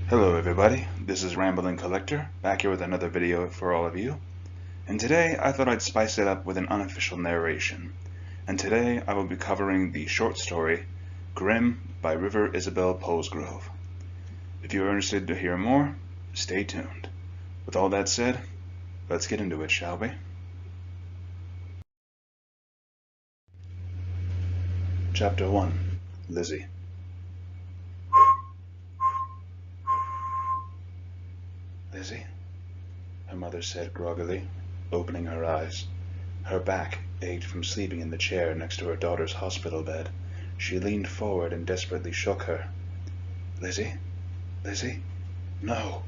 Hello everybody, this is Rambling Collector, back here with another video for all of you. And today I thought I'd spice it up with an unofficial narration. And today I will be covering the short story, Grimm by River Isabel Polsgrove. If you are interested to hear more, stay tuned. With all that said, let's get into it, shall we? Chapter 1, Lizzie. Lizzie, her mother said groggily, opening her eyes. Her back ached from sleeping in the chair next to her daughter's hospital bed. She leaned forward and desperately shook her. Lizzie? Lizzie? No.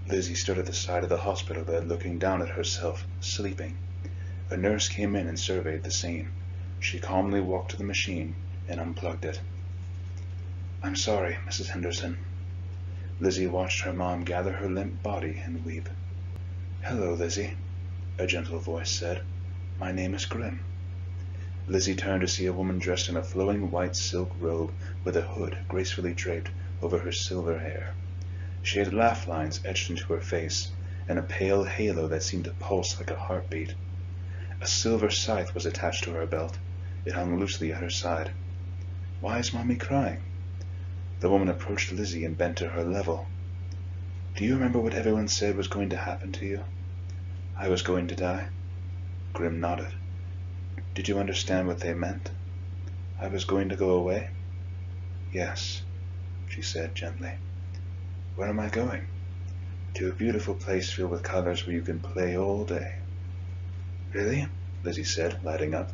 Lizzie stood at the side of the hospital bed looking down at herself, sleeping. A nurse came in and surveyed the scene. She calmly walked to the machine and unplugged it. I'm sorry, Mrs. Henderson. Lizzie watched her mom gather her limp body and weep. Hello, Lizzie, a gentle voice said. My name is Grimm. Lizzie turned to see a woman dressed in a flowing white silk robe with a hood gracefully draped over her silver hair. She had laugh lines etched into her face and a pale halo that seemed to pulse like a heartbeat. A silver scythe was attached to her belt. It hung loosely at her side. Why is Mommy crying? The woman approached Lizzie and bent to her level. Do you remember what everyone said was going to happen to you? I was going to die. Grimm nodded. Did you understand what they meant? I was going to go away? Yes, she said gently. Where am I going? To a beautiful place filled with colors where you can play all day. Really? Lizzie said, lighting up.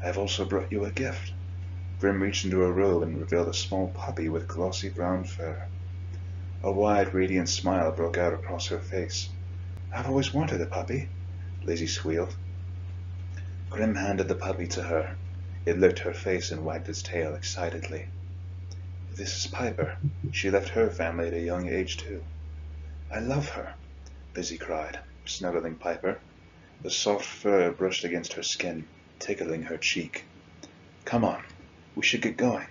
I've also brought you a gift. Grimm reached into her robe and revealed a small puppy with glossy brown fur. A wide, radiant smile broke out across her face. I've always wanted a puppy, Lizzie squealed. Grimm handed the puppy to her. It licked her face and wagged its tail excitedly. This is Piper. She left her family at a young age, too. I love her, Lizzie cried, snuggling Piper. The soft fur brushed against her skin, tickling her cheek. Come on. We should get going,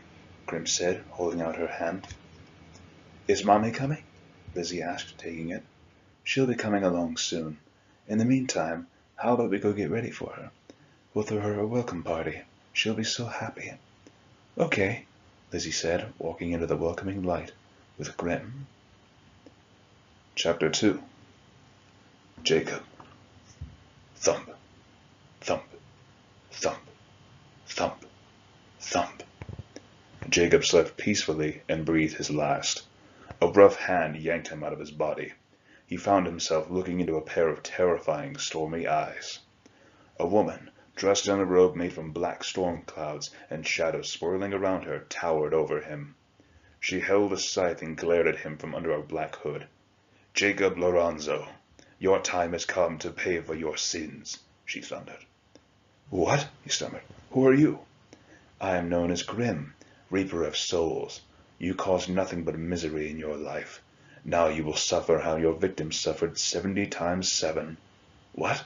Grimm said, holding out her hand. Is Mommy coming? Lizzie asked, taking it. She'll be coming along soon. In the meantime, how about we go get ready for her? We'll throw her a welcome party. She'll be so happy. Okay, Lizzie said, walking into the welcoming light with Grimm. Chapter 2. Jacob. Thump, thump, thump, thump. Thump. Jacob slept peacefully and breathed his last. A rough hand yanked him out of his body. He found himself looking into a pair of terrifying, stormy eyes. A woman, dressed in a robe made from black storm clouds and shadows swirling around her, towered over him. She held a scythe and glared at him from under a black hood. Jacob Lorenzo, your time has come to pay for your sins, she thundered. What? He stammered. Who are you? I am known as Grimm, Reaper of Souls. You caused nothing but misery in your life. Now you will suffer how your victims suffered 70 times 7. What?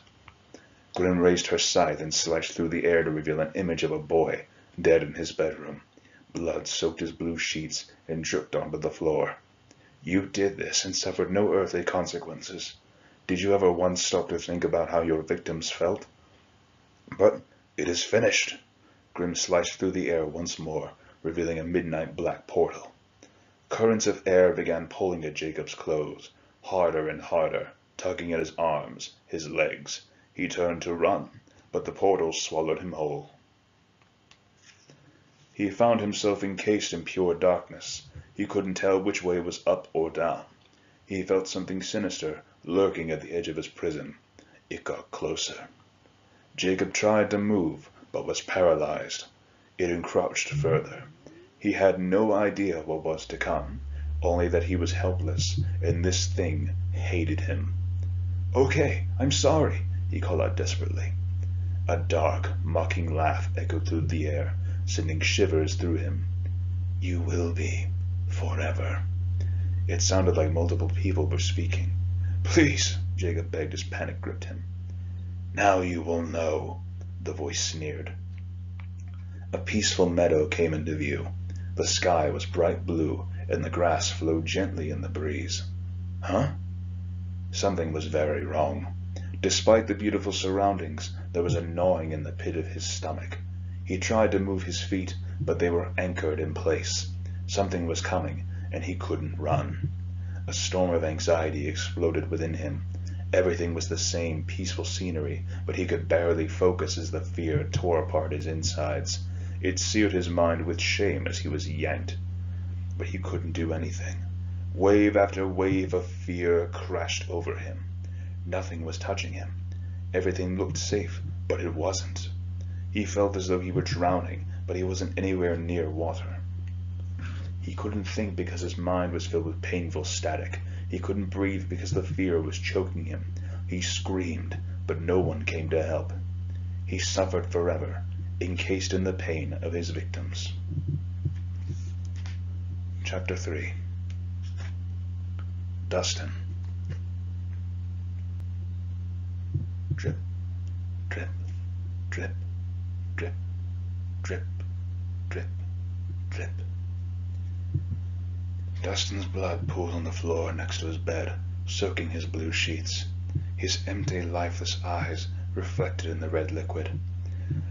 Grimm raised her scythe and slashed through the air to reveal an image of a boy, dead in his bedroom. Blood soaked his blue sheets and dripped onto the floor. You did this and suffered no earthly consequences. Did you ever once stop to think about how your victims felt? But it is finished. Grimm sliced through the air once more, revealing a midnight black portal. Currents of air began pulling at Jacob's clothes, harder and harder, tugging at his arms, his legs. He turned to run, but the portal swallowed him whole. He found himself encased in pure darkness. He couldn't tell which way was up or down. He felt something sinister lurking at the edge of his prison. It got closer. Jacob tried to move, but was paralyzed. It encroached further. He had no idea what was to come, only that he was helpless, and this thing hated him. Okay, I'm sorry, he called out desperately. A dark, mocking laugh echoed through the air, sending shivers through him. You will be, forever. It sounded like multiple people were speaking. Please, Jacob begged as panic gripped him. Now you will know, the voice sneered. A peaceful meadow came into view. The sky was bright blue, and the grass flowed gently in the breeze. Huh? Something was very wrong. Despite the beautiful surroundings, there was a gnawing in the pit of his stomach. He tried to move his feet, but they were anchored in place. Something was coming, and he couldn't run. A storm of anxiety exploded within him. Everything was the same peaceful scenery, but he could barely focus as the fear tore apart his insides. It seared his mind with shame as he was yanked. But he couldn't do anything. Wave after wave of fear crashed over him. Nothing was touching him. Everything looked safe, but it wasn't. He felt as though he were drowning, but he wasn't anywhere near water. He couldn't think because his mind was filled with painful static. He couldn't breathe because the fear was choking him. He screamed, but no one came to help. He suffered forever, encased in the pain of his victims. Chapter 3. Dustin. Drip, drip, drip, drip, drip, drip, drip. Dustin's blood pooled on the floor next to his bed, soaking his blue sheets. His empty, lifeless eyes reflected in the red liquid.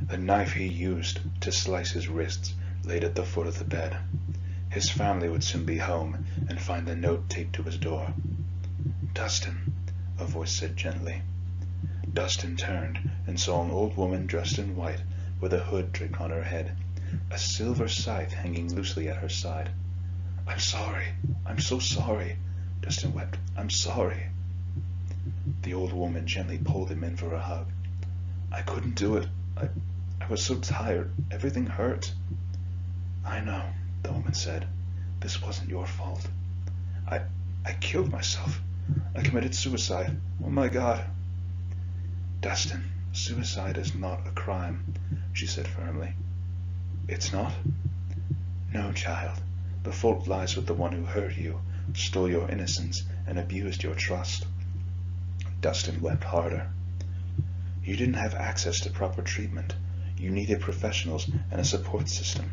The knife he used to slice his wrists laid at the foot of the bed. His family would soon be home and find the note taped to his door. "Dustin," a voice said gently. Dustin turned and saw an old woman dressed in white with a hood draped on her head, a silver scythe hanging loosely at her side. "I'm sorry. I'm so sorry," Dustin wept. "I'm sorry." The old woman gently pulled him in for a hug. "I couldn't do it. I was so tired. Everything hurt." "I know," the woman said. "This wasn't your fault. I killed myself. I committed suicide. Oh my God." "Dustin, suicide is not a crime," she said firmly. "It's not?" "No, child. The fault lies with the one who hurt you, stole your innocence, and abused your trust." Dustin wept harder. "You didn't have access to proper treatment. You needed professionals and a support system.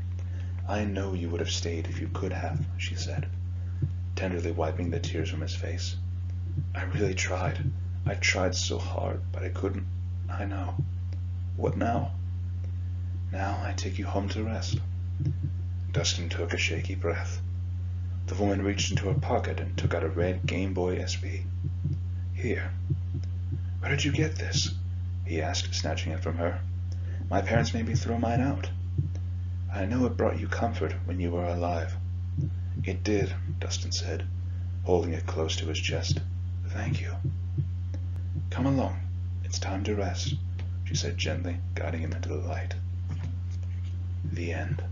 I know you would have stayed if you could have," she said, tenderly wiping the tears from his face. "I really tried. I tried so hard, but I couldn't. I know. What now?" "Now I take you home to rest." Dustin took a shaky breath. The woman reached into her pocket and took out a red Game Boy SP. "Here." "Where did you get this?" he asked, snatching it from her. "My parents made me throw mine out." "I know it brought you comfort when you were alive." "It did," Dustin said, holding it close to his chest. "Thank you." "Come along. It's time to rest," she said gently, guiding him into the light. The end.